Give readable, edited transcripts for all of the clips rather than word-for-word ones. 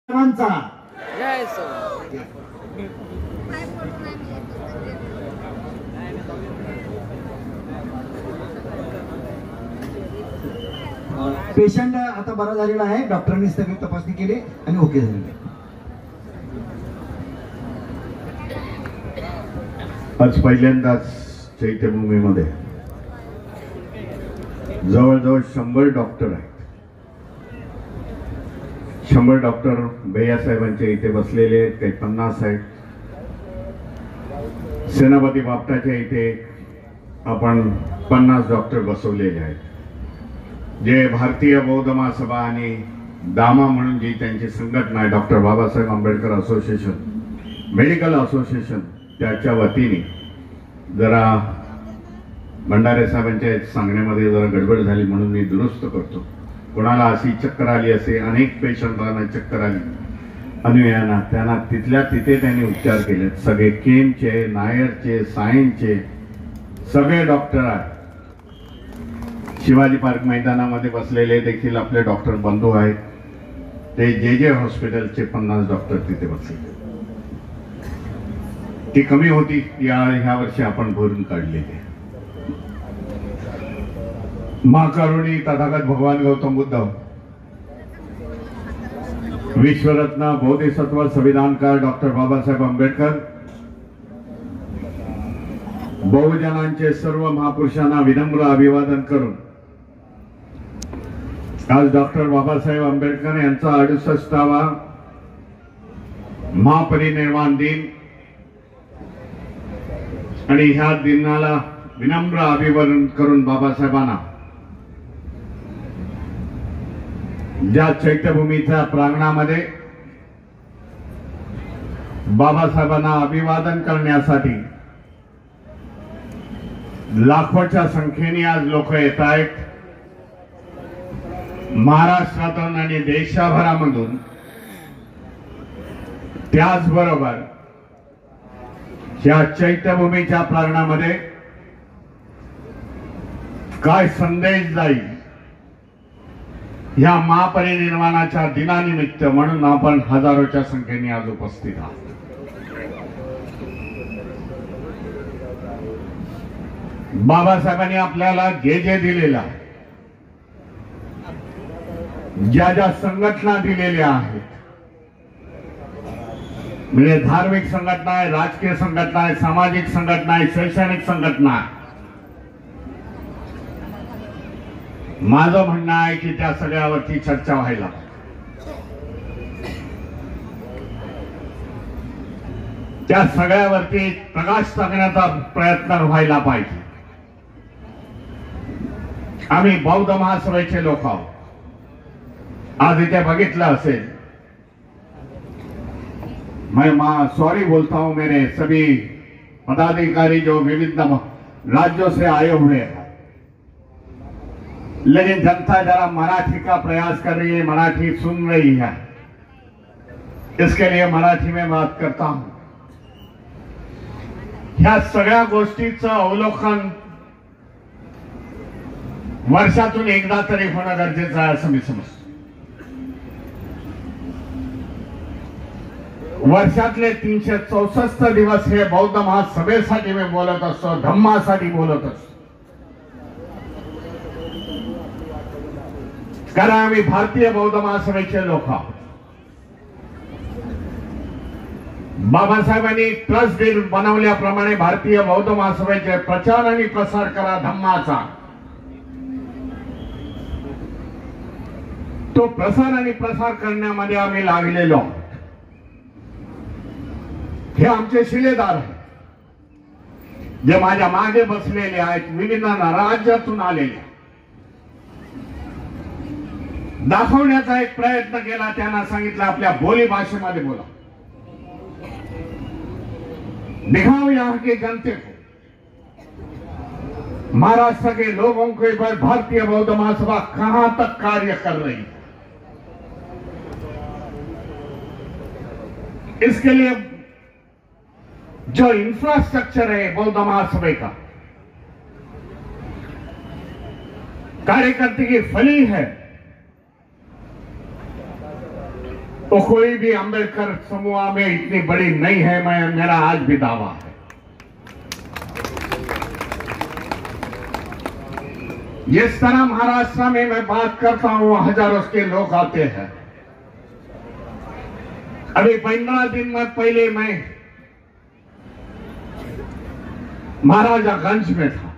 सर्वांचा जय sir. Patient आता बरा झालेला आहे. डॉक्टरांनी सगळी तपासणी केली आणि ओके झालेली आहे. आज पहिल्यांदाच चैत्यभूमीमध्ये जवळजवळ 100 डॉक्टर आहेत. 100 डॉक्टर भैयासाहेबांच्या इथे बसलेले आहेत. काही 50 आहेत. सेनापती बापटाच्या इथे आपण 50 डॉक्टर बसवलेले आहेत. जे भारतीय बौद्ध महासभा आणि दामा म्हणून जी त्यांची संघटना आहे, doctor Babasaheb Ambedkar association, medical association, त्याच्या वतीने जरा भंडारे साहेबांच्या सांगण्यामध्ये जरा गडबड झाली म्हणून मी दुरुस्त करतो. कोणाला अशी चक्कर आली असे, अनेक पेशंटांना चक्कर आली अनुयायांना, त्यांना तिथल्या तिथे त्यांनी उपचार केले. सगळे केमचे, नायरचे, सायन्सचे सगळे डॉक्टर आहेत. शिवाजी पार्क मैदानामध्ये बसलेले देखील आपले डॉक्टर बंधू आहेत. ते जे हॉस्पिटलचे 50 डॉक्टर तिथे बसले. ती कमी होती, ह्या वर्षी आपण भरून काढलेली. महाकरुणी तथागत भगवान गौतम बुद्ध, विश्वरत्न बोधिसत्व संविधानकार डॉक्टर बाबासाहेब आंबेडकर, बहुजनांचे सर्व महापुरुषांना विनम्र अभिवादन करून आज डॉक्टर बाबासाहेब आंबेडकर यांचा 68वा महापरिनिर्वाण दिन आणि ह्या दिनाला विनम्र अभिवादन करून बाबासाहेबांना ज्या चैत्यभूमीच्या प्रांगणामध्ये बाबासाहेबांना अभिवादन करण्यासाठी लाखोच्या संख्येने आज लोक येत आहेत. महाराष्ट्रातून आणि देशभरामधून, त्याचबरोबर या चैत्यभूमीच्या प्रांगणामध्ये काय संदेश जाईल या महापरिनिर्वाणाच्या दिनानिमित्त म्हणून आपण हजारोच्या संख्येने आज उपस्थित आहोत. बाबासाहेबांनी आपल्याला जे जे दिलेलं आहे, ज्या ज्या संघटना दिलेल्या आहेत, म्हणजे धार्मिक संघटना आहे, राजकीय संघटना आहे, सामाजिक संघटना आहे, शैक्षणिक संघटना आहे, माझं म्हणणं आहे की त्या सगळ्यावरती चर्चा व्हायला, त्या सगळ्यावरती प्रकाश टाकण्याचा प्रयत्न व्हायला पाहिजे. आम्ही बौद्ध महासभेचे लोक आहोत. आज इथे बघितलं असेल, मैं सॉरी बोलता हूं मेरे सभी पदाधिकारी जो विविध राज्यों से आए हुए हैं, लेकिन जनता जरा मराठी का प्रयास कर रही है, मराठी सुन रही है, इसके लिए मराठी में बात करता हूं. ह्या सगळ्या गोष्टीचं अवलोकन वर्षातून एकदा तरी होणं गरजेचं आहे असं मी समजतो. वर्षातले 364 दिवस हे बौद्ध महासभेसाठी मी बोलत असतो, धम्मासाठी बोलत असतो. कारण आम्ही भारतीय बौद्ध महासभेचे लोक आहोत. बाबासाहेबांनी ट्रस्ट बनवल्याप्रमाणे भारतीय बौद्ध महासभेचे प्रचार आणि प्रसार करा धम्माचा. तो प्रसार आणि प्रसार करण्यामध्ये आम्ही लागलेलो आहोत. हे आमचे शिलेदार आहेत, जे माझ्या मागे बसलेले आहेत, विविध राज्यातून आलेले. दाखवण्याचा एक प्रयत्न केला, त्यांना सांगितलं आपल्या बोली भाषेमध्ये बोला. दिखाओ यहाँ के जनते को, महाराष्ट्र के लोगों के ऊपर भारतीय बौद्ध महासभा कहां तक कार्य कर रही है. इसके लिए जो इंफ्रास्ट्रक्चर है बौद्ध महासभा का, कार्यकर्ता की फली है, वो कोई भी अंबेडकर समूह में इतनी बड़ी नहीं है, मेरा आज भी दावा है। जिस तरह महाराष्ट्र में मैं बात करता हूं, हजारों के लोग आते हैं। अभी 15 दिन में पहले मैं महाराजागंज में था।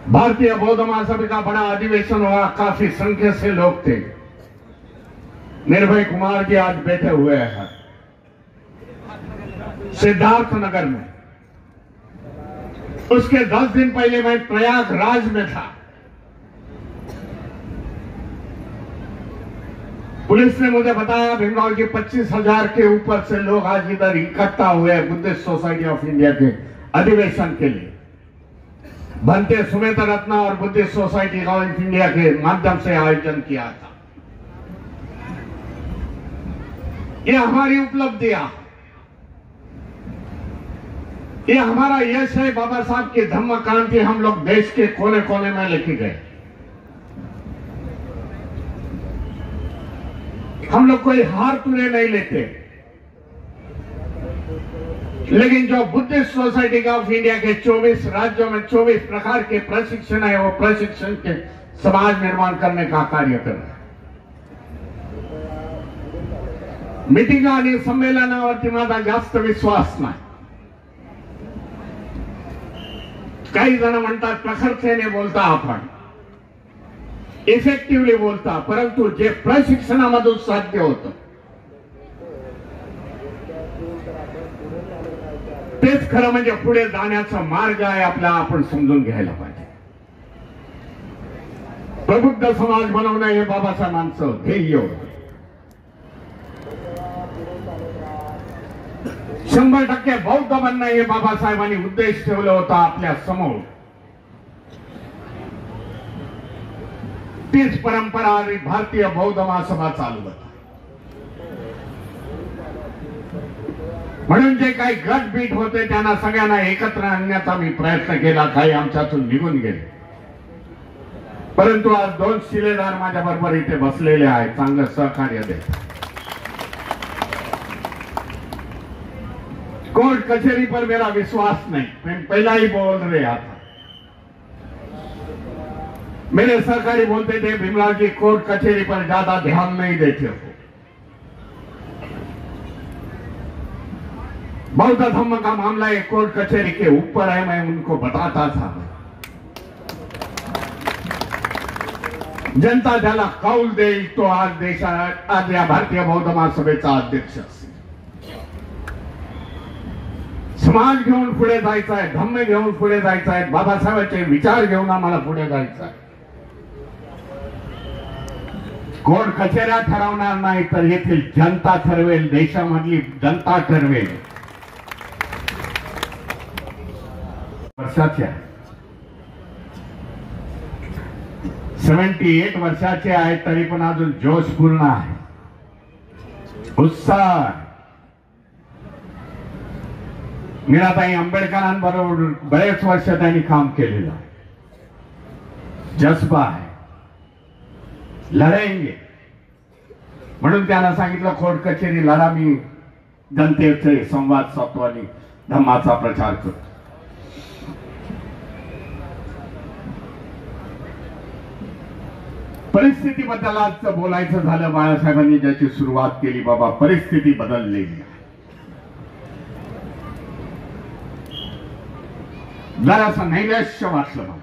भारतीय बौद्ध महासभा का बड़ा अधिवेशन हुआ, काफी संख्या से लोग थे। निर्भय कुमार जी आज बैठे हुए हैं सिद्धार्थ नगर में। उसके 10 दिन पहले मैं प्रयागराज में था। पुलिस ने मुझे बताया भीमराव जी 25,000 के ऊपर से लोग आज इधर इकट्ठा हुए हैं बुद्धिस्ट सोसाइटी ऑफ इंडिया के अधिवेशन के लिए। भंते सुमेत रत्ना और बुद्धिस्ट सोसाइटी ऑफ इंडिया के माध्यम से आयोजन किया था। ये हमारी उपलब्धियां, ये हमारा यश है। बाबा साहब की धम्म क्रांति हम लोग देश के कोने कोने में लेके गए। हम लोग कोई हार तुरे नहीं लेते, लेकिन जो बुद्धिस्ट सोसाइटी ऑफ इंडिया के 24 राज्यों में 24 प्रकार के प्रशिक्षण है, वो प्रशिक्षण के समाज निर्माण करने का कार्य कर रहे हैं। मीटिंग आणि संमेलनावरती माझा जास्त विश्वास नाही। काही जण म्हणतात प्रखरतेने बोलता आपण, इफेक्टिव्हली बोलता, परंतु जे प्रशिक्षणामधून साध्य होतं तेच खरं म्हणजे पुढे जाण्याचा मार्ग आहे आपला, आपण समजून घ्यायला पाहिजे। प्रबुद्ध समाज बनवणं हे बाबासाहेबांचं ध्येय होतं। 100% बौद्ध बनणं हे बाबासाहेबांनी उद्देश ठेवला होता आपल्या समोर। तीच परंपरा भारतीय बौद्ध महासभा चालवत। म्हणून जे काही गटबीट होते त्यांना सगळ्यांना एकत्र आणण्याचा मी प्रयत्न केला। काही आमच्यातून निघून गेले, परंतु आज 2 शिलेदार माझ्या बरोबर इथे बसलेले आहेत, चांगलं सहकार्य देतात। कोर्ट कचहरी पर मेरा विश्वास नहीं, मैं पहला ही बोल रहा था। मेरे सरकारी बोलते थे भीमराव जी कोर्ट कचहरी पर ज्यादा ध्यान नहीं देते हो। बौद्ध धर्म का मामला एक कोर्ट कचहरी के ऊपर है, मैं उनको बताता था। जनता ज्याला कौल देईल तो आज देशात, आज या भारतीय बौद्ध महासभेचा अध्यक्ष असेल। समाज घेऊन पुढे जायचं आहे, धम्म घेऊन पुढे जायचं आहे, बाबासाहेबांचे विचार घेऊन आम्हाला पुढे जायचं आहे। कोर्ट कचेऱ्या ठरवणार नाही, तर येथील जनता ठरवेल, देशामधली जनता ठरवेल। वर्षाचे 78 वर्षाचे आहेत, तरी पण अजून जोश पूर्ण आहे, उत्साह। मीराताई आंबेडकरांबरोबर बरेच वर्ष त्यांनी काम केलेलं, जज्बा आहे, लढेंगे। म्हणून त्यांना सांगितलं कोर्ट कचेरी लढा, मी जनतेचे संवाद साधतो आणि धम्माचा प्रचार करतो। परिस्थितीबद्दल आज बोलायचं झालं, बाळासाहेबांनी ज्याची सुरुवात केली, बाबा परिस्थिती बदललेली। जरासं नैराश्य वाटलं मला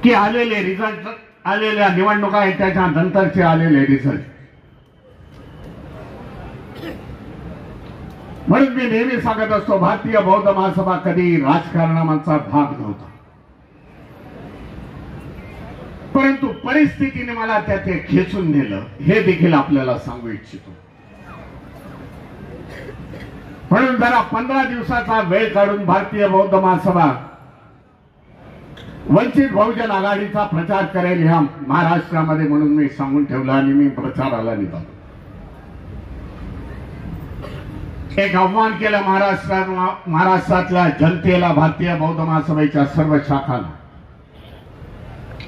की आलेले रिझल्ट, आलेल्या निवडणुका आहेत त्याच्या नंतरचे आलेले रिझल्ट। म्हणून मी नेहमी सांगत असतो भारतीय बौद्ध महासभा कधी राजकारणाचा भाग नव्हता, परंतु परिस्थितीने मला त्याचे खेचून नेलं, हे देखील आपल्याला सांगू इच्छितो। म्हणून जरा 15 दिवसाचा वेळ काढून भारतीय बौद्ध महासभा वंचित बहुजन आघाडीचा प्रचार करेल ह्या महाराष्ट्रामध्ये, म्हणून मी सांगून ठेवलं आणि मी प्रचाराला निघालो। एक आव्हान केलं महाराष्ट्रातल्या जनतेला, भारतीय बौद्ध महासभेच्या सर्व शाखांना।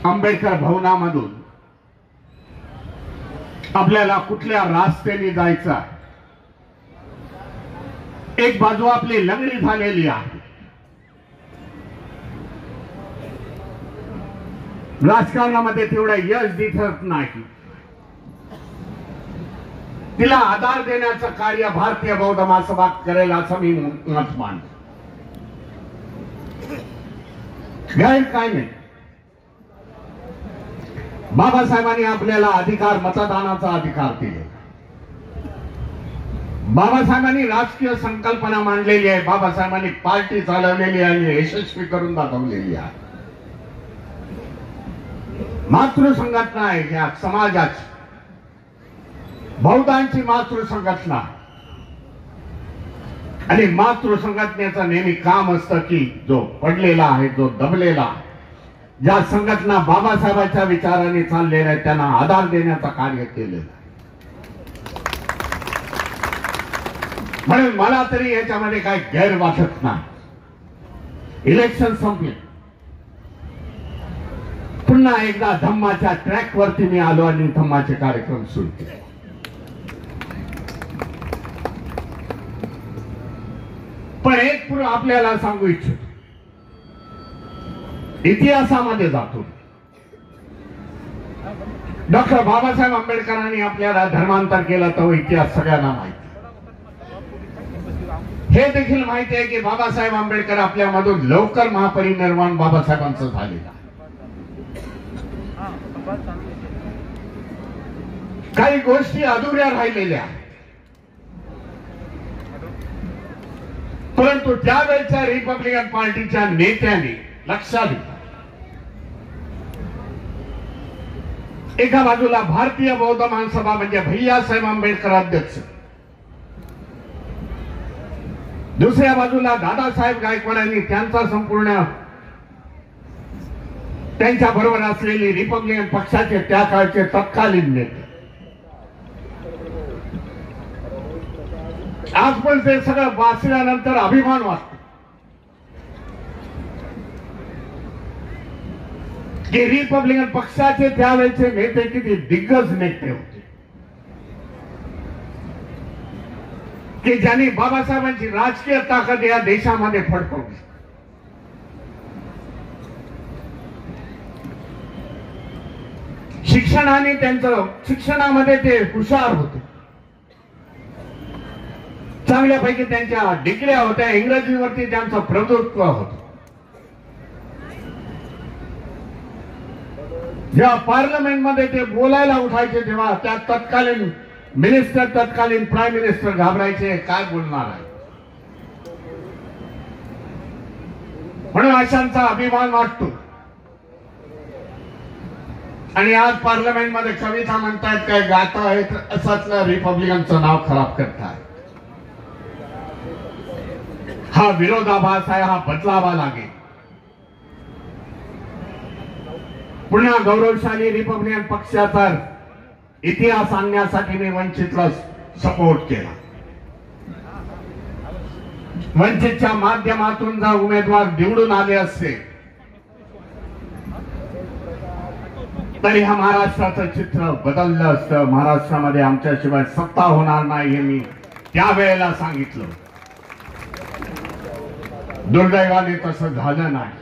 आंबेडकर भवनामधून आपल्याला कुठल्या रस्त्याने जायचं आहे? एक बाजू आपली लंगडी झालेली आहे. राजकारणामध्ये तेवढं यश दिसत नाही. तिला आधार देण्याचं कार्य भारतीय बौद्ध महासभा करेल असं मी मत मानतो. गैर काय नाही. बाबासाहेबांनी आपल्याला अधिकार, मतदानाचा अधिकार दिले. बाबासाहेबांनी राजकीय संकल्पना मांडलेली आहे. बाबासाहेबांनी पार्टी चालवलेली आहे आणि यशस्वी करून दाखवलेली आहे. मातृ संघटना आहे या समाजाची, बौद्धांची मातृ संघटना. आणि मातृ संघटनेचं नेहमी काम असतं की जो पडलेला आहे, जो दबलेला आहे, ज्या संघटना बाबासाहेबांच्या विचाराने चाललेल्या आहेत त्यांना आधार देण्याचं कार्य केलेलं आहे. म्हणून मला तरी याच्यामध्ये काही गैर वाटत नाही. इलेक्शन संपले, पुन्हा एकदा धम्माच्या ट्रॅक वरती मी आलो आणि धम्माचे कार्यक्रम सुरू केले. पण एक पूर्व आपल्याला सांगू इच्छितो, इतिहासामध्ये जातो. डॉक्टर बाबासाहेब आंबेडकरांनी आपल्याला धर्मांतर केलं तो इतिहास सगळ्यांना माहिती. हे देखील माहिती आहे की बाबासाहेब आंबेडकर आपल्यामधून लवकर महापरिनिर्वाण बाबासाहेबांचं झालेलं आहे. काही गोष्टी अधुऱ्या राहिलेल्या, परंतु त्यावेळच्या रिपब्लिकन पार्टीच्या नेत्यांनी लक्षात घेतलं. एका बाजूला भारतीय बौद्ध महासभा म्हणजे भैयासाहेब आंबेडकर अध्यक्ष, दुसऱ्या बाजूला दादासाहेब गायकवाडांनी त्यांचा संपूर्ण त्यांच्या बरोबर असलेली रिपब्लिकन पक्षाचे त्या काळचे तत्कालीन नेते. आज पण ते सगळं वाचल्यानंतर अभिमान वाटतो की रिपब्लिकन पक्षाचे त्यावेळेचे नेते किती दिग्गज नेते होते की ज्यांनी बाबासाहेबांची राजकीय ताकद या देशामध्ये फडकवली. शिक्षणाने त्यांचं शिक्षणामध्ये ते हुशार होते, चांगल्यापैकी त्यांच्या डिग्र्या होत्या, इंग्रजीवरती त्यांचं प्रभुत्व होतं. जेव्हा पार्लमेंटमध्ये ते बोलायला उठायचे तेव्हा त्या तत्कालीन मिनिस्टर, तत्कालीन प्राईम मिनिस्टर घाबरायचे, काय बोलणार आहे. म्हणून अशांचा अभिमान वाटतो. आणि आज पार्लमेंटमध्ये कविता म्हणतायत, काय गाता आहेत, असंच रिपब्लिकनचं नाव खराब करतायत. हा विरोधाभास आहे, हा बदलावा लागेल. पुन्हा गौरवशाली रिपब्लिकन पक्षाचा इतिहास आणण्यासाठी मी वंचितला सपोर्ट केला. वंचितच्या माध्यमातून जर उमेदवार निवडून आले असते तरी हा महाराष्ट्राचं चित्र बदललं असतं. महाराष्ट्रामध्ये आमच्याशिवाय सत्ता होणार नाही हे मी त्यावेळेला सांगितलं. दुर्दैवाने तसं झालं नाही.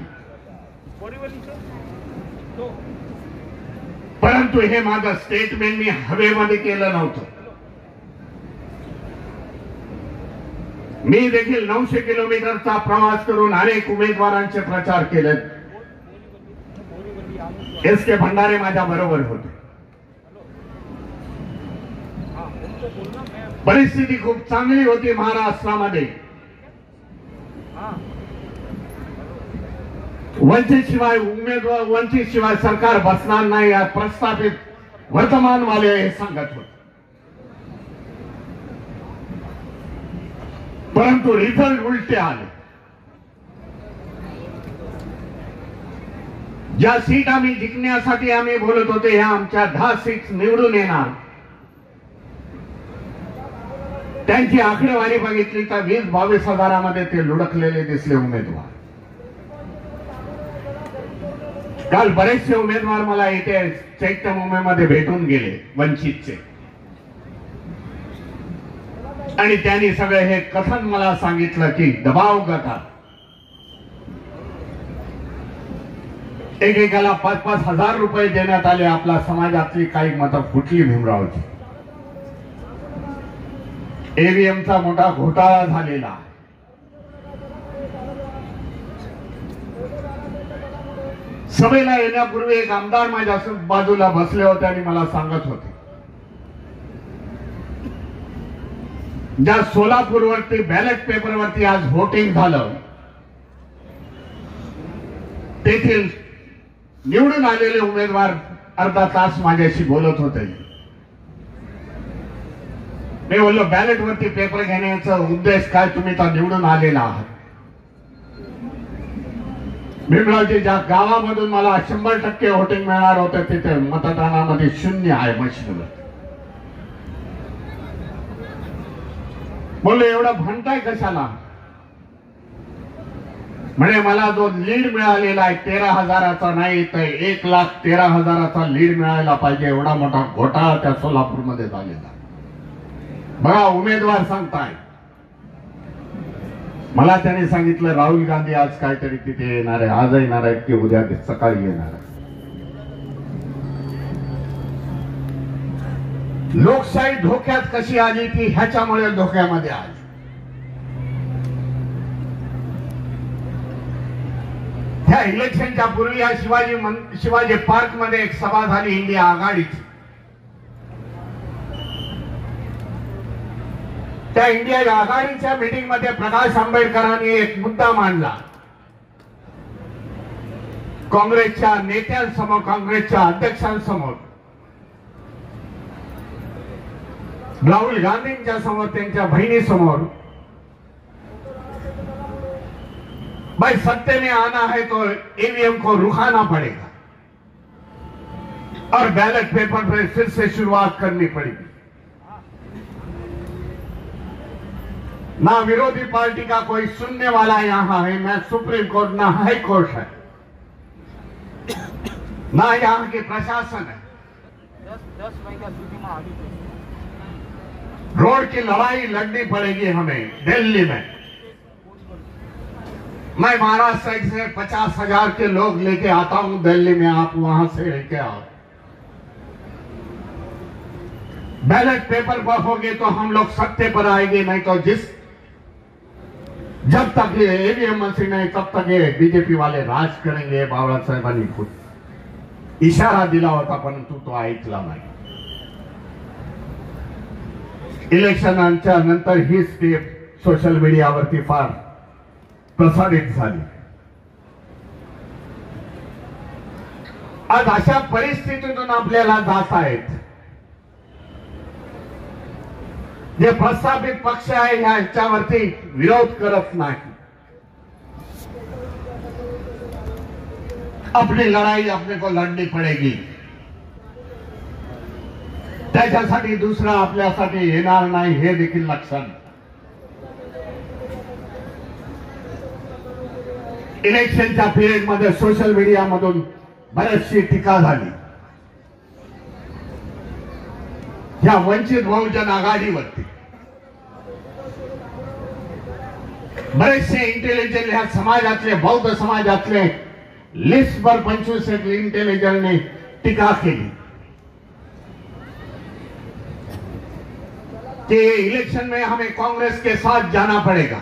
परंतु हे माझं स्टेटमेंट मी हवेमध्ये केलं नव्हतं. मी देखील 900 किलोमीटरचा प्रवास करून अनेक उमेदवारांचे प्रचार केले. एस के भंडारे माझ्या बरोबर होते. परिस्थिती खूप चांगली होती महाराष्ट्रामध्ये. वंचित शिवाय उमेदवार, वंचित शिवाय सरकार बसणार नाही या प्रस्थापित वर्तमानवाले हे सांगत होते. परंतु रिझल्ट उलटे आले. ज्या सीट आम्ही जिंकण्यासाठी आम्ही बोलत होते ह्या आमच्या 10 सीट निवडून येणार, त्यांची आकडेवारी बघितली तर 20-22 हजारामध्ये ते लुडकलेले दिसले उमेदवार. काल बरेचसे उमेदवार मला इथे चैत्यभूमीमध्ये भेटून गेले वंचितचे, आणि त्यांनी सगळे हे कथन मला सांगितलं की दबाव गटात एकेकाला 5-5 हजार रुपये देण्यात आले. आपल्या समाजातली काही मतं फुटली भीमरावची. ईव्हीएमचा मोठा घोटाळा झालेला. सभेला येण्यापूर्वी एक आमदार माझ्या बाजूला बसले होते आणि मला सांगत होते, ज्या सोलापूरवरती बॅलेट पेपरवरती आज व्होटिंग झालं, तेथील निवडून आलेले उमेदवार अर्धा तास माझ्याशी बोलत होते. मी बोललो, बॅलेट वरती पेपर घेण्याचा उद्देश काय? तुम्ही तर निवडून आलेला आहात. भीमरावजी, ज्या गावामधून मला 100% व्होटिंग मिळणार होतं तिथे मतदानामध्ये 0 आहे मशीनवर. बोललो, एवढं म्हणताय कशाला? म्हणजे मला जो लीड मिळालेला आहे 13,000चा नाही तर 1,13,000चा लीड मिळायला पाहिजे. एवढा मोठा घोटाळा त्या सोलापूरमध्ये झालेला. बघा, उमेदवार सांगताय. मला त्याने सांगितलं, राहुल गांधी आज काहीतरी तिथे येणार आहे, आज येणार आहेत की उद्या सकाळी येणार आहे. लोकशाही धोक्यात कशी आली ती ह्याच्यामुळे धोक्यामध्ये आली. ह्या इलेक्शनच्या पूर्वी या शिवाजी पार्क मध्ये एक सभा झाली इंडिया आघाडीची. त्या इंडिया आघाडीच्या मीटिंग मध्ये प्रकाश आंबेडकरांनी एक मुद्दा मांडला. काँग्रेसच्या नेत्यांसमोर, काँग्रेसच्या अध्यक्षांसमोर, राहुल गांधींच्या समोर, त्यांच्या बहिणीसमोर, भाई सत्ते में आना है तो ईवीएम को रुकाना पड़ेगा और बैलेट पेपर पर फिर से शुरुआत करनी पड़ेगी. ना विरोधी पार्टी का कोई सुनने वाला यहां है, ना सुप्रीम कोर्ट, ना हाई कोर्ट है, ना यहां की प्रशासन है. रोड की लड़ाई लड़नी पड़ेगी हमें दिल्ली में. मैं महाराष्ट्र से 50,000 के लोग लेके आता हूं दिल्ली में, आप वहां से लेके आओ. बैलेट पेपर पर होगे तो हम लोग सत्ते पर आएंगे, नहीं तो जब तक ये ईवीएम मशीन है तब तक ये बीजेपी वाले राज करेंगे. बाळासाहेब साहेबांनी खूप इशारा दिला होता, परंतु तो ऐकला नाही. इलेक्शनच्या नंतर ही स्टेप सोशल मीडियावरती फार प्रसारित झाली. आज अशा परिस्थितीतून आपल्याला जात आहेत. जे प्रस्थापित पक्ष आहे ह्याच्यावरती विरोध करत नाही. अपनी लड़ाई अपने को लड़नी पड़ेगी. त्याच्यासाठी दुसरा आपल्यासाठी येणार नाही हे देखील लक्षात. इलेक्शनच्या पिरियड मध्ये सोशल मीडिया मधून बरीचशी टीका झाली ह्या वंचित बहुजन आघाडीवरती. बरेचसे इंटेलिजंट ह्या समाजातले, बौद्ध समाजातले लिस्ट पर 25 इंटेलिजंट ने टीका केली कि इलेक्शन में हमें कांग्रेस के साथ जाना पड़ेगा.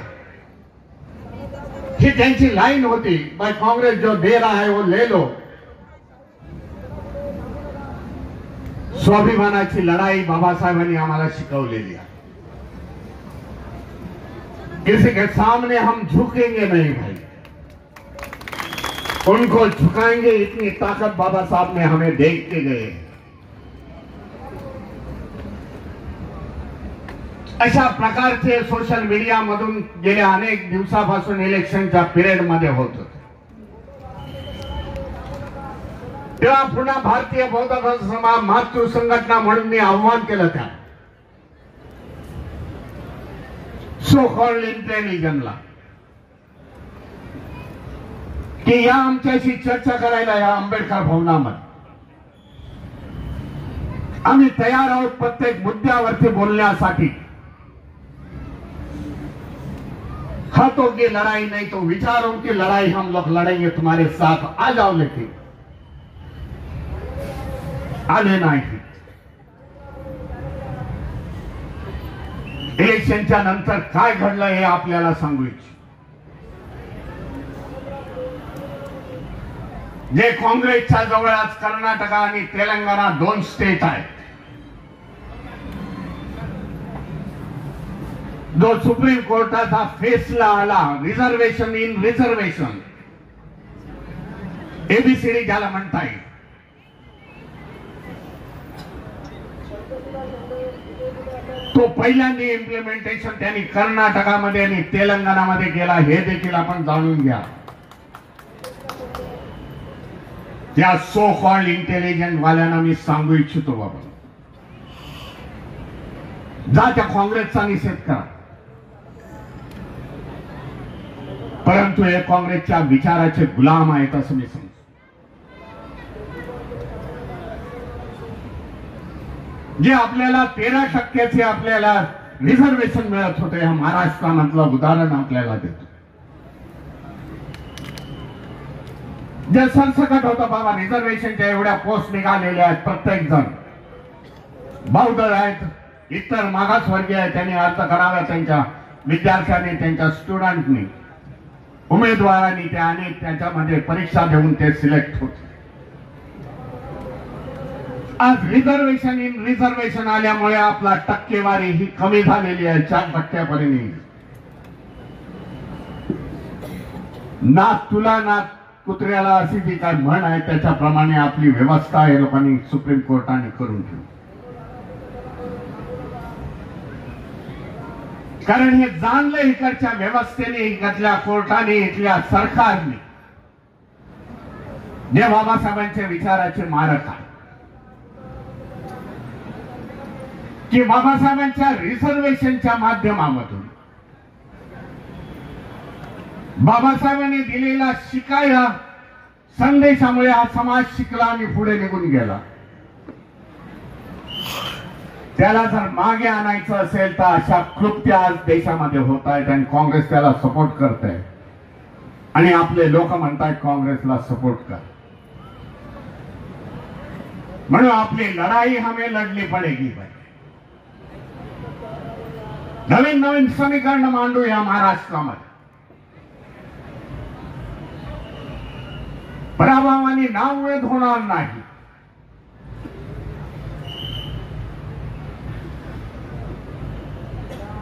ही त्यांची लाइन होती, भाई कांग्रेस जो दे रहा है वो ले लो. स्वाभिमानाची लड़ाई बाबासाहेबांनी आम्हाला शिकवलेली आहे. किसी के सामने हम झुकेंगे नहीं भाई, उनको झुकाएंगे इतनी ताकत बाबा साहब ने हमें देख के गए. अशा प्रकारचे सोशल मीडिया मधून गेल्या अनेक दिवसापासून इलेक्शनच्या पिरियड मध्ये होत होते. तेव्हा पुन्हा भारतीय बौद्ध समाज मातृ संघटना म्हणून मी आव्हान केलं त्या सो कॉल्ड इंटेलिजन्सला की या आमच्याशी चर्चा करायला या आंबेडकर भवनामध्ये आम्ही तयार आहोत प्रत्येक मुद्द्यावरती बोलण्यासाठी. हाथों की लड़ाई नहीं तो विचारों की लड़ाई हम लोग लड़ेंगे तुम्हारे साथ. आ जाओ. लेकिन आले नाही. इलेक्शनच्या नंतर काय घडलं हे आपल्याला सांगू इच्छितो. जे काँग्रेसच्या जवळ आज कर्नाटक आणि तेलंगणा 2 स्टेट आहेत. जो सुप्रीम कोर्टाचा फैसला आला रिझर्वेशन इन रिझर्वेशन एबीसीडी ज्याला म्हणता येईल, तो पहिल्यांदा इम्प्लिमेंटेशन त्यांनी कर्नाटकामध्ये आणि तेलंगणामध्ये केला हे देखील आपण जाणून घ्या. त्या सो कॉल्ड इंटेलिजंट वाल्यांना मी सांगू इच्छितो बाबा, जा त्या काँग्रेसचा निषेध करा, परंतु हे काँग्रेसच्या विचाराचे गुलाम आहेत असं मी समजतो. जे आपल्याला 13% आपल्याला रिझर्वेशन मिळत होते, या महाराष्ट्रामधलं उदाहरण आपल्याला देतो. जे सरसकट होतं बाबा, रिझर्वेशनच्या एवढ्या पोस्ट निघालेल्या आहेत, प्रत्येक जण बौद्ध आहेत, इतर मागासवर्गीय आहेत, त्यांनी अर्ज करावा, त्यांच्या विद्यार्थ्यांनी, त्यांच्या स्टुडंटनी, उमेदवारांनी त्या आणि त्याच्यामध्ये परीक्षा देऊन ते सिलेक्ट होते. आज रिझर्वेशन इन रिझर्वेशन आल्यामुळे आपला टक्केवारी ही कमी झालेली आहे, 4% ना तुला ना कुत्र्याला अशी जी काय म्हण आहे त्याच्याप्रमाणे आपली व्यवस्था हे लोकांनी सुप्रीम कोर्टाने करून ठेवली. कारण हे जाणलं इकडच्या व्यवस्थेने, इकडल्या कोर्टाने, इथल्या सरकारने जे बाबासाहेबांच्या विचाराचे मारक आहे की बाबासाहेबांच्या रिझर्वेशनच्या माध्यमामधून बाबासाहेबांनी दिलेला शिकायला संदेशामुळे हा समाज शिकला आणि पुढे निघून गेला. त्याला जर मागे आणायचं असेल तर अशा कृत्या आज देशामध्ये होत आहेत आणि काँग्रेस त्याला सपोर्ट करत आहे आणि आपले लोक म्हणतात काँग्रेसला सपोर्ट कर. म्हणून आपली लढाई हमें लढली पडेगी. नवीन नवीन समीकरण मांडूया महाराष्ट्रामध्ये. पराभवाने नाउमेद होणार नाही.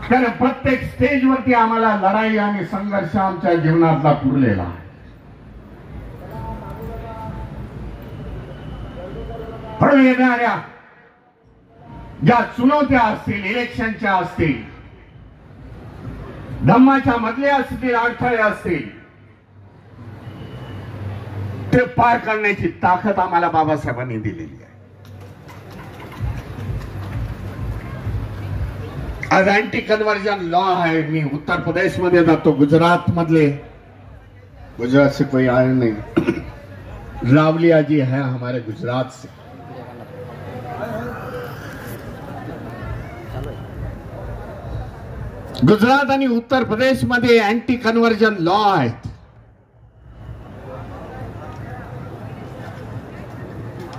कारण प्रत्येक स्टेजवरती आम्हाला लढाई आणि संघर्ष आमच्या जीवनातला पुरलेला आहे. पुढे येणाऱ्या ज्या चुनौत्या असतील, इलेक्शनच्या असतील, धम्माच्या मधले असतील, अडथळे असतील, ते पार करण्याची ताकद आम्हाला बाबासाहेबांनी दिलेली आहे. आज अँटी कन्वर्जन लॉ है. मी उत्तर प्रदेश मध्ये जातो, गुजरात मधले, गुजरात से कोई आया नहीं, रावलिया जी है हमारे गुजरात से. गुजरात आणि उत्तर प्रदेश मध्ये अँटी कन्वर्जन लॉ आहेत.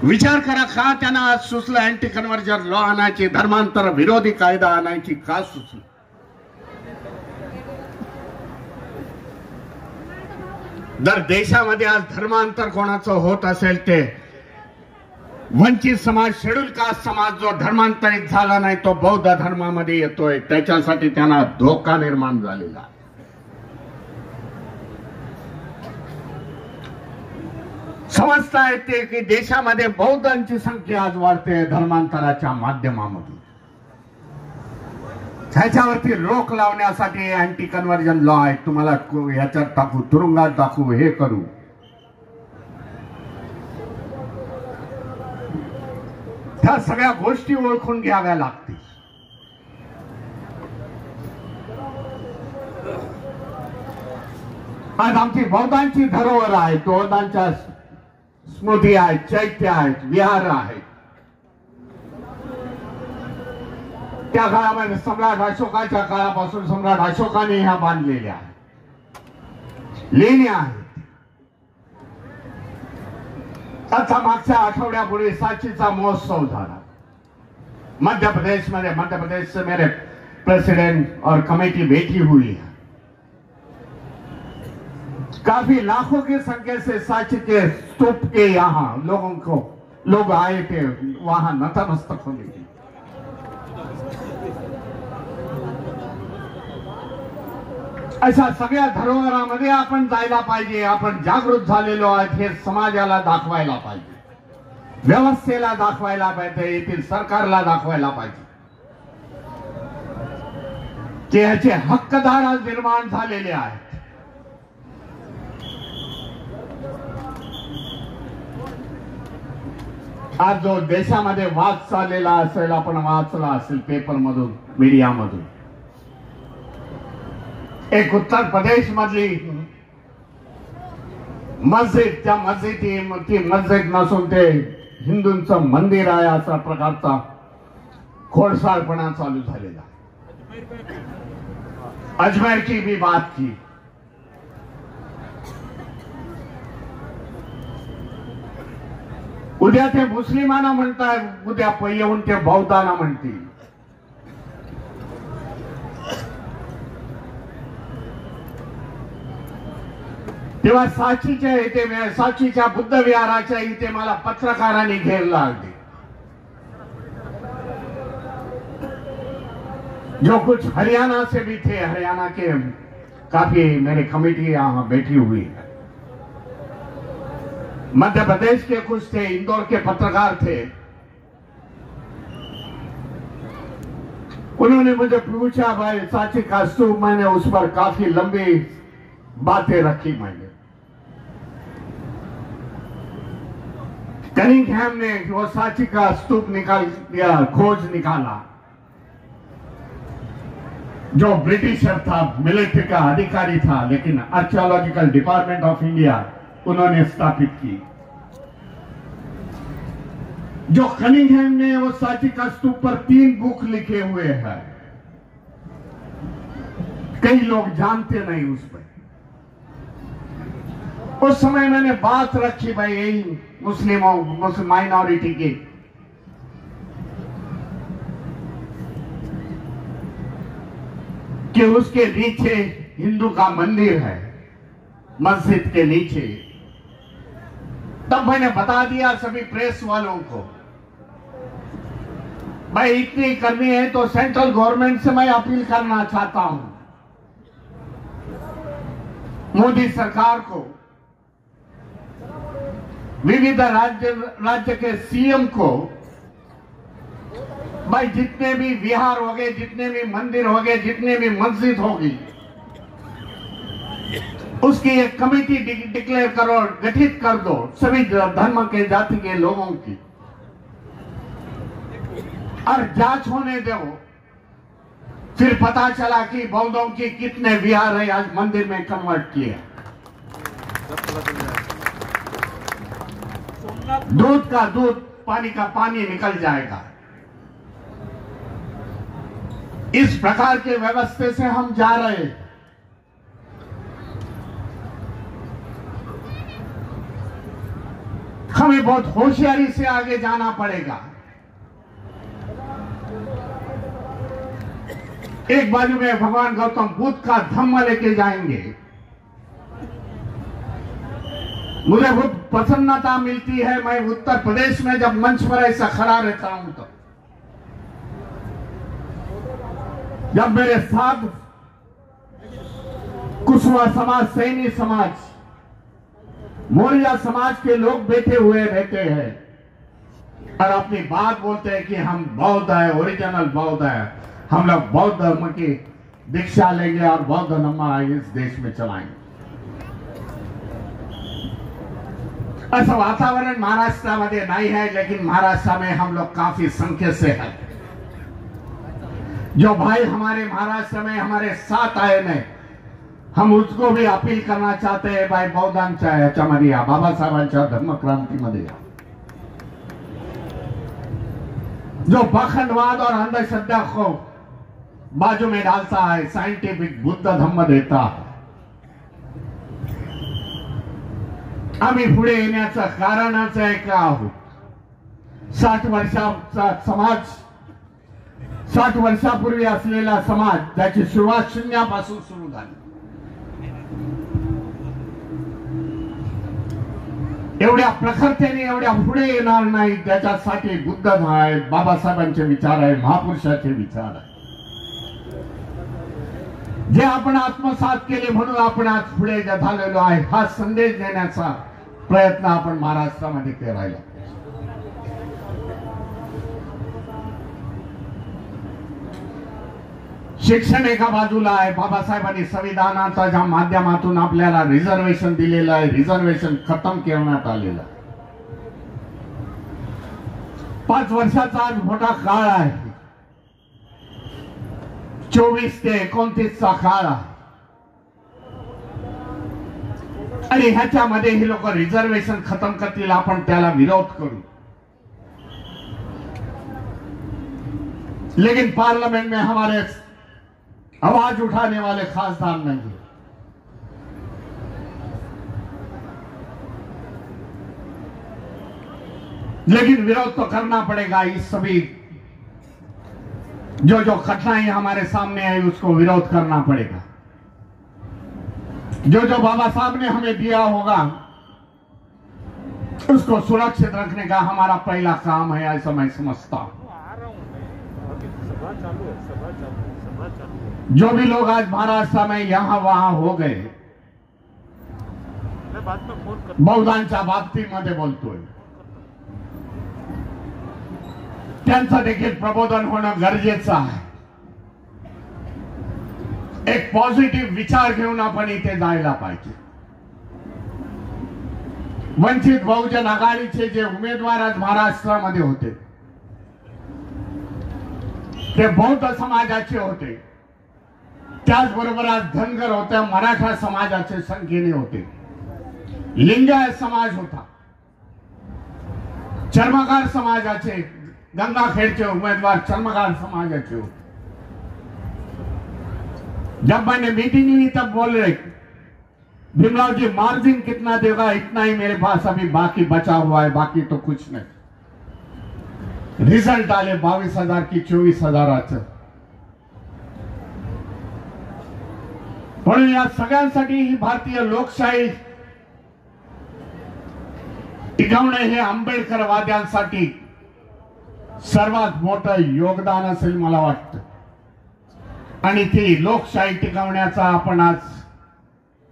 विचार करा, का त्यांना आज सुचलं अँटी कन्वर्जन लॉ आणायची, धर्मांतर विरोधी कायदा आणायची का सुचलं? जर देशामध्ये आज धर्मांतर कोणाचं होत असेल ते वंचित समाज, शेड्यूल कास्ट समाज जो धर्मांतरित झाला नाही तो बौद्ध धर्मामध्ये येतोय, त्याच्यासाठी त्यांना धोका निर्माण झालेला. समजता येते की देशामध्ये बौद्धांची संख्या आज वाढते धर्मांतराच्या माध्यमामधून. ह्याच्यावरती रोख लावण्यासाठी अँटी कन्वर्जन लॉ आहे. तुम्हाला ह्याच्यात टाकू, तुरुंगात टाकू, हे करू. ह्या सगळ्या गोष्टी ओळखून घ्याव्या लागतील. आज आमची बौद्धांची धरोहर आहे, बौद्धांच्या स्मृती आहेत, चैत्य आहेत, विहार आहेत. त्या काळामध्ये सम्राट अशोकाच्या काळापासून सम्राट अशोकाने ह्या बांधलेल्या आहेत, लेण्या आहेत. आता मागच्या आठवड्यापूर्वी सांचीचा महोत्सव झाला मध्य प्रदेश में. मध्य प्रदेश से मेरे प्रेसिडेंट और कमेटी बैठी हुई है. काफी लाखों की संख्या से सांची के स्तूप के यहाँ लोग आए थे वहां नतमस्तक होने के. अशा सगळ्या धरोहरामध्ये आपण जायला पाहिजे. आपण जागृत झालेलो आहोत हे समाजाला दाखवायला पाहिजे, व्यवस्थेला दाखवायला पाहिजे, येथील सरकारला दाखवायला पाहिजे की याचे हक्कदार आज निर्माण झालेले आहेत. आज जो देशामध्ये वाद चाललेला असेल, आपण वाचला असेल पेपर मधून, मीडिया मधून, एक उत्तर प्रदेश मधली मस्जिद, त्या मस्जिद नसून ते हिंदूंचं मंदिर आहे असा प्रकारचा खोडसाळपणा चालू झालेला. अजमेर की भी बात की. उद्या ते मुस्लिमांना म्हणताय, उद्या येऊन ते बौद्धांना म्हणतील. तेव्हा सांचीच्या बुद्ध विहाराच्या इथे मला पत्रकारांनी घेर लागली. जो कुछ हरियाणा से भी थे, हरियाणा के काफी मेरी कमेटी यहाँ बैठी हुई है. मध्य प्रदेश के कुछ थे, इंदौर के पत्रकार थे. उन्होंने मुझे पूछा, भाई सांची का स्तूप, मैंने उस पर काफी लंबी बातें रखी. मैंने कनिंघम ने वो सांची का स्तूप निकाल दिया, खोज निकाला. जो ब्रिटिशर था, मिलिट्री का अधिकारी था, लेकिन आर्कियोलॉजिकल डिपार्टमेंट ऑफ इंडिया उन्होंने स्थापित की. जो कनिंघम ने वो सांची का स्तूप पर 3 बुक लिखे हुए हैं. कई लोग जानते नहीं उस पर. उस समय मैंने बात रखी, भाई यही मुस्लिम माइनॉरिटी की कि उसके नीचे हिंदू का मंदिर है, मस्जिद के नीचे. तब मैंने बता दिया सभी प्रेस वालों को, भाई इतनी करनी है तो सेंट्रल गवर्नमेंट से मैं अपील करना चाहता हूं, मोदी सरकार को, विविध राज्य के सीएम को, भाई जितने भी विहार हो गए, जितने भी मंदिर हो गए, जितने भी मस्जिद होगी, उसकी एक कमेटी डिक्लेयर करो, गठित कर दो सभी धर्म के जाति के लोगों की, और जांच होने दो. फिर पता चला कि बौद्धों की कितने विहार है आज मंदिर में कन्वर्ट किए. दूध का दूध, पानी का पानी निकल जाएगा. इस प्रकार के व्यवस्था से हम जा रहे हैं. हमें बहुत होशियारी से आगे जाना पड़ेगा. एक बाजू में भगवान गौतम बुद्ध का धम्म लेके जाएंगे. मुझे बहुत प्रसन्नता मिलती है. मैं उत्तर प्रदेश में जब मंच पर ऐसा खड़ा रहता हूं तो जब मेरे साथ कुशवा समाज, सैनी समाज, मौर्य समाज के लोग बैठे हुए रहते हैं और अपनी बात बोलते हैं कि हम बौद्ध है, ओरिजिनल बौद्ध है, हम लोग बौद्ध धर्म की दीक्षा लेंगे और बौद्ध धर्म इस देश में चलाएंगे. ऐसा वातावरण महाराष्ट्र में नहीं है, लेकिन महाराष्ट्र में हम लोग काफी संख्या से है. जो भाई हमारे महाराष्ट्र में हमारे साथ आए ने, हम उसको भी अपील करना चाहते हैं भाई बौद्धांच्या याच्यामध्ये या, बाबासाहेबांच्या धर्मक्रांतीमध्ये या. जो पाखंडवाद और अंधश्रद्धा को बाजू में डालता है, साइंटिफिक बुद्ध धम्म देता है. आम्ही पुढे येण्याचं कारणच एक आहोत. 60 वर्षाचा समाज, 60 वर्षापूर्वी असलेला समाज, त्याची सुरुवात शून्यापासून सुरू झाली. एवढ्या प्रखरतेने एवढ्या पुढे येणार नाही त्याच्यासाठी बुद्ध आहे, बाबासाहेबांचे विचार आहे, महापुरुषाचे विचार आहे, जे आपण आत्मसात केले म्हणून आपण आज पुढे झालेलो आहे. हा संदेश देण्याचा प्रयत्न आपण महाराष्ट्रामध्ये करायला. शिक्षण एका बाजूला आहे. बाबासाहेबांनी संविधानाच्या ज्या माध्यमातून आपल्याला रिझर्वेशन दिलेलं आहे, रिझर्वेशन खतम करण्यात आलेलं आहे. 5 वर्षाचा आज मोठा काळ आहे. 24 ते 29 चा काळ आहे आणि ह्याच्यामध्ये हे लोक रिझर्वेशन खतम करतील, आपण त्याला विरोध करू. लेकिन पार्लियामेंट में हमारे आवाज उठाने वाले खासदार नहीं. लेकिन विरोध तो करना पड़ेगा. इस सभी जो घटनाएं हमारे सामने आई उसको विरोध करना पड़ेगा. जो बाबा साहब ने हमें दिया होगा उसको सुरक्षित रखने का हमारा पहला काम है, ऐसा मैं समझता हूं. जो भी लोग आज महाराष्ट्र में यहां वहां हो गए, बौद्धांच्या बाबतीमध्ये बोलतोय, त्यांचं देखील प्रबोधन होणं गरजेचं आहे. एक पॉझिटिव्ह विचार घेऊन आपण इथे जायला पाहिजे. वंचित बहुजन आघाडीचे जे उमेदवार आज महाराष्ट्रामध्ये होते ते बौद्ध समाजाचे होते, त्याचबरोबर आज धनगर होत्या, मराठा समाजाचे संख्येने होते, लिंगायत समाज होता, चर्मकार समाजाचे, गंगाखेडचे उमेदवार चर्मकार समाजाचे होते. जब मैंने मीटिंग ली तब बोल रहे भीमराव जी मार्जिन कितना देगा, इतना ही मेरे पास अभी बाकी बचा हुआ है, बाकी तो कुछ नहीं. रिजल्ट आले 22,000 की 24,000. म्हणून या सगळ्यांसाठी ही भारतीय लोकशाही टिकवणे हे आंबेडकरवाद्यांसाठी सर्वात मोठं योगदान असेल मला वाटतं. आणि ती लोकशाही टिकवण्याचा आपण आज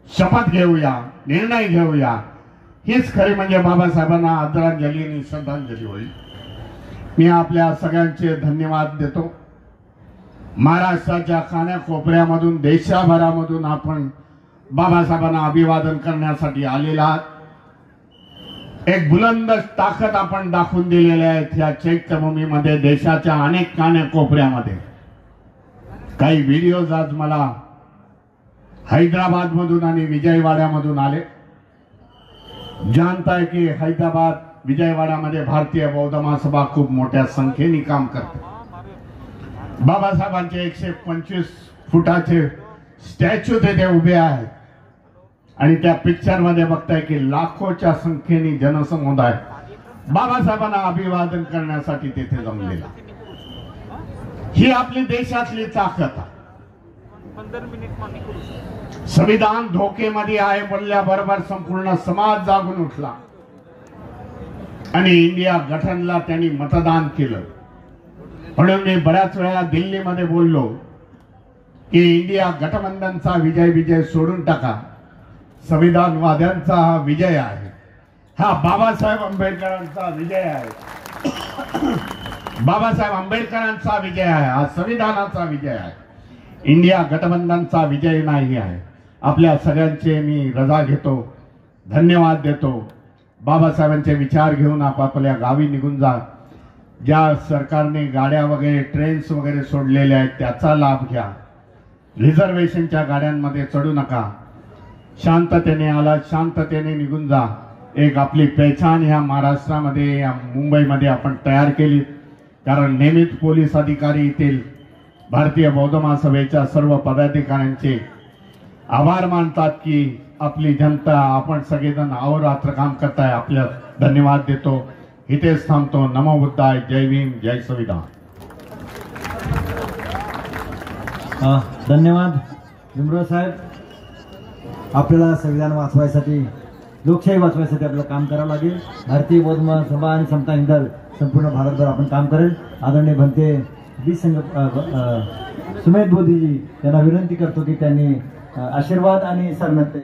शपथ घेऊया, निर्णय घेऊया. हीच खरी म्हणजे बाबासाहेबांना आदरांजली आणि श्रद्धांजली होईल. मी आपल्या सगळ्यांचे धन्यवाद देतो. महाराष्ट्राच्या कानाकोपऱ्यामधून, देशाभरामधून आपण बाबासाहेबांना अभिवादन करण्यासाठी आलेला आहात. एक बुलंद ताकद आपण दाखवून दिलेली आहे या चैत्यभूमीमध्ये, देशाच्या अनेक कानाकोपऱ्यामध्ये. काही व्हिडिओज आज मला हैदराबाद मधून आणि विजयवाड्यामधून आले. जानताय की हैदराबाद विजयवाड्यामध्ये भारतीय बौद्ध महासभा खूप मोठ्या संख्येने काम करते. बाबासाहेबांचे 125 फुटाचे स्टॅच्यू तिथे उभे आहेत आणि त्या पिक्चर मध्ये बघताय की लाखोच्या संख्येने जनसमुदाय बाबासाहेबांना अभिवादन करण्यासाठी तिथे जमलेला. ही आपली देशातली ताकद आहे. संविधान धोकेमध्ये आहे बोलल्याबरोबर संपूर्ण समाज जागून उठला आणि इंडिया गठनला त्यांनी मतदान केलं. म्हणून मी बऱ्याच वेळा दिल्लीमध्ये बोललो की इंडिया गठबंधनचा विजय सोडून टाका, संविधानवाद्यांचा हा विजय आहे, हा बाबासाहेब आंबेडकरांचा विजय आहे. बाबासाहेब आंबेडकरांचा विजय आहे, हा संविधानाचा विजय आहे, इंडिया गठबंधनचा विजय नाही आहे. आपल्या सगळ्यांचे मी रजा घेतो, धन्यवाद देतो. बाबासाहेबांचे विचार घेऊन आपापल्या गावी निघून जा. ज्या सरकारने गाड्या वगैरे ट्रेन्स वगैरे सोडलेल्या आहेत त्याचा लाभ घ्या. रिझर्वेशनच्या गाड्यांमध्ये चढू नका. शांततेने आला, शांततेने निघून जा. एक आपली पेहचान ह्या महाराष्ट्रामध्ये, या मुंबईमध्ये आपण तयार केली. कारण नेहमीच पोलीस अधिकारी येथील भारतीय बौद्ध महासभेच्या सर्व पदाधिकाऱ्यांचे आभार मानतात की आपली जनता, आपण सगळेजण अहोरात्र काम करताय. आपल्या धन्यवाद देतो. इथेच थांबतो. नमो बुद्धाय. जय भीम, जय संविधान. धन्यवाद भीमराव साहेब. आपल्याला संविधान वाचवायसाठी, लोकशाही वाचवायसाठी आपल्याला काम करावं लागेल. भारतीय बौद्ध महासभा आणि समता हिंद दल संपूर्ण भारतभर आपण काम करेल. आदरणीय भंते बी संघ सुमेध बोधीजी यांना विनंती करतो की त्यांनी आशीर्वाद आणि सरनत्य